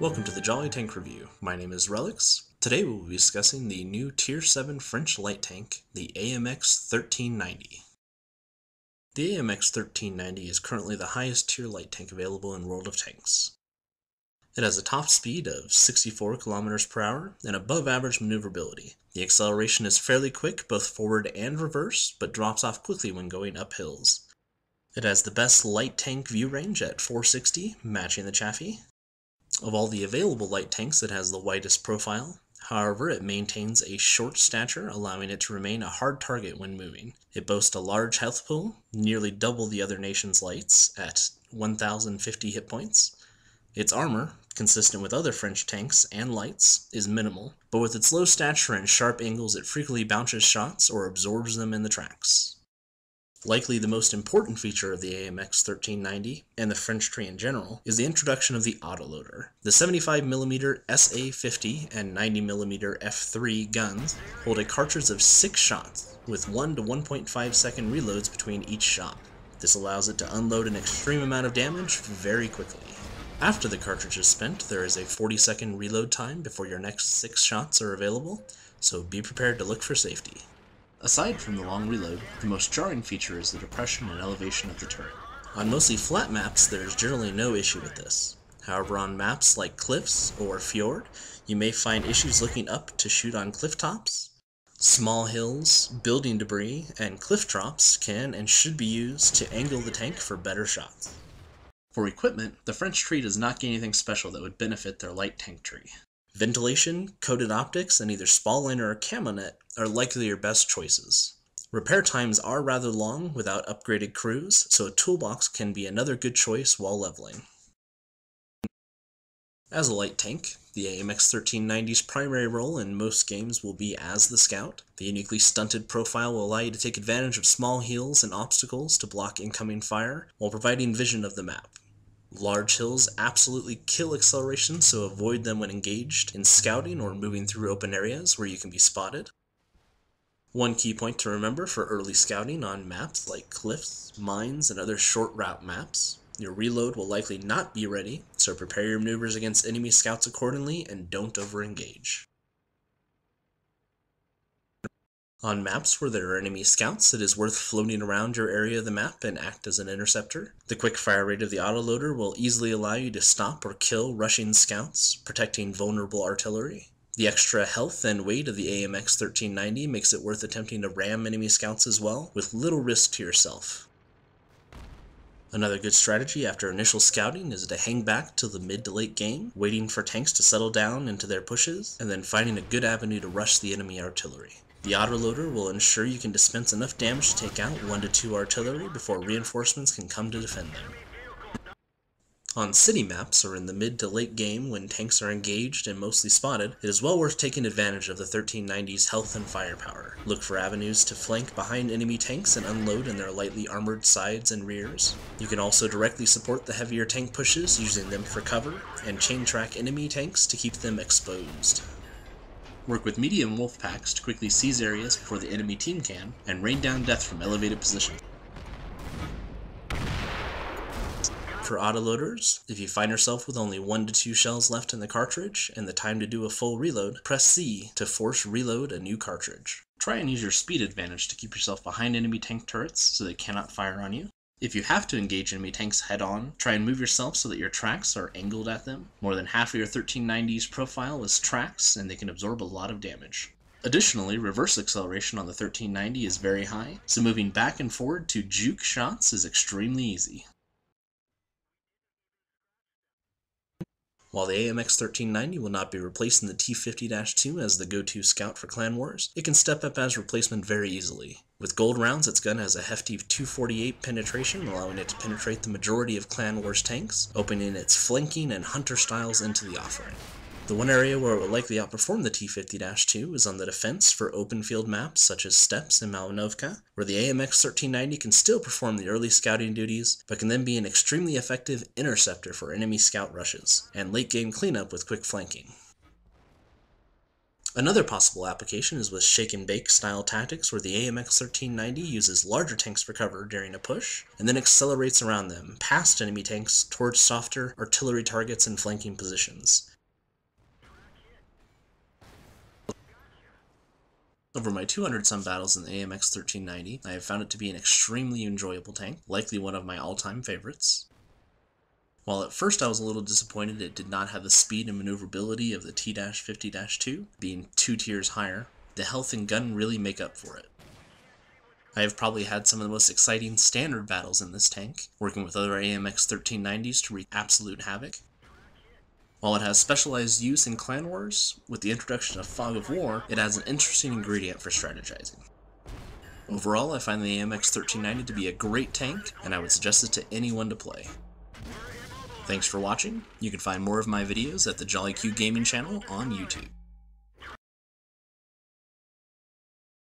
Welcome to the Jolly Tank Review. My name is Relix. Today we will be discussing the new Tier 7 French light tank, the AMX 1390. The AMX 1390 is currently the highest tier light tank available in World of Tanks. It has a top speed of 64 km per hour and above average maneuverability. The acceleration is fairly quick both forward and reverse, but drops off quickly when going up hills. It has the best light tank view range at 460, matching the Chaffee. Of all the available light tanks, it has the widest profile. However, it maintains a short stature, allowing it to remain a hard target when moving. It boasts a large health pool, nearly double the other nation's lights, at 1050 hit points. Its armor, consistent with other French tanks and lights, is minimal, but with its low stature and sharp angles it frequently bounces shots or absorbs them in the tracks. Likely the most important feature of the AMX 1390, and the French tree in general, is the introduction of the autoloader. The 75mm SA-50 and 90mm F3 guns hold a cartridge of 6 shots, with 1 to 1.5 second reloads between each shot. This allows it to unload an extreme amount of damage very quickly. After the cartridge is spent, there is a 40-second reload time before your next 6 shots are available, so be prepared to look for safety. Aside from the long reload, the most jarring feature is the depression and elevation of the turret. On mostly flat maps, there is generally no issue with this. However, on maps like cliffs or fjord, you may find issues looking up to shoot on cliff tops. Small hills, building debris, and cliff drops can and should be used to angle the tank for better shots. For equipment, the French tree does not get anything special that would benefit their light tank tree. Ventilation, coated optics, and either spall liner or camo net are likely your best choices. Repair times are rather long without upgraded crews, so a toolbox can be another good choice while leveling. As a light tank, the AMX 1390's primary role in most games will be as the scout. The uniquely stunted profile will allow you to take advantage of small hills and obstacles to block incoming fire while providing vision of the map. Large hills absolutely kill acceleration, so avoid them when engaged in scouting or moving through open areas where you can be spotted. One key point to remember for early scouting on maps like cliffs, mines, and other short route maps: your reload will likely not be ready, so prepare your maneuvers against enemy scouts accordingly and don't overengage. On maps where there are enemy scouts, it is worth floating around your area of the map and act as an interceptor. The quick fire rate of the autoloader will easily allow you to stop or kill rushing scouts, protecting vulnerable artillery. The extra health and weight of the AMX 1390 makes it worth attempting to ram enemy scouts as well, with little risk to yourself. Another good strategy after initial scouting is to hang back till the mid to late game, waiting for tanks to settle down into their pushes, and then finding a good avenue to rush the enemy artillery. The autoloader will ensure you can dispense enough damage to take out 1 to 2 artillery before reinforcements can come to defend them. On city maps, or in the mid to late game when tanks are engaged and mostly spotted, it is well worth taking advantage of the 1390's health and firepower. Look for avenues to flank behind enemy tanks and unload in their lightly armored sides and rears. You can also directly support the heavier tank pushes, using them for cover, and chain track enemy tanks to keep them exposed. Work with medium wolf packs to quickly seize areas before the enemy team can, and rain down death from elevated positions. For autoloaders, if you find yourself with only 1 to 2 shells left in the cartridge and the time to do a full reload, press C to force reload a new cartridge. Try and use your speed advantage to keep yourself behind enemy tank turrets so they cannot fire on you. If you have to engage enemy tanks head-on, try and move yourself so that your tracks are angled at them. More than half of your 1390's profile is tracks, and they can absorb a lot of damage. Additionally, reverse acceleration on the 1390 is very high, so moving back and forward to juke shots is extremely easy. While the AMX 1390 will not be replacing the T50-2 as the go-to scout for Clan Wars, it can step up as replacement very easily. With gold rounds, its gun has a hefty 248 penetration, allowing it to penetrate the majority of Clan Wars tanks, opening its flanking and hunter styles into the offering. The one area where it will likely outperform the T50-2 is on the defense for open field maps such as Steppes and Malinovka, where the AMX 1390 can still perform the early scouting duties, but can then be an extremely effective interceptor for enemy scout rushes, and late game cleanup with quick flanking. Another possible application is with shake and bake style tactics, where the AMX 1390 uses larger tanks for cover during a push, and then accelerates around them, past enemy tanks towards softer artillery targets and flanking positions. Over my 200 some battles in the AMX 1390, I have found it to be an extremely enjoyable tank, likely one of my all-time favorites. While at first I was a little disappointed it did not have the speed and maneuverability of the T-50-2, being 2 tiers higher, the health and gun really make up for it. I have probably had some of the most exciting standard battles in this tank, working with other AMX 1390s to wreak absolute havoc. While it has specialized use in clan wars, with the introduction of Fog of War, it adds an interesting ingredient for strategizing. Overall, I find the AMX 1390 to be a great tank, and I would suggest it to anyone to play. Thanks for watching. You can find more of my videos at the Jolly Q Gaming channel on YouTube.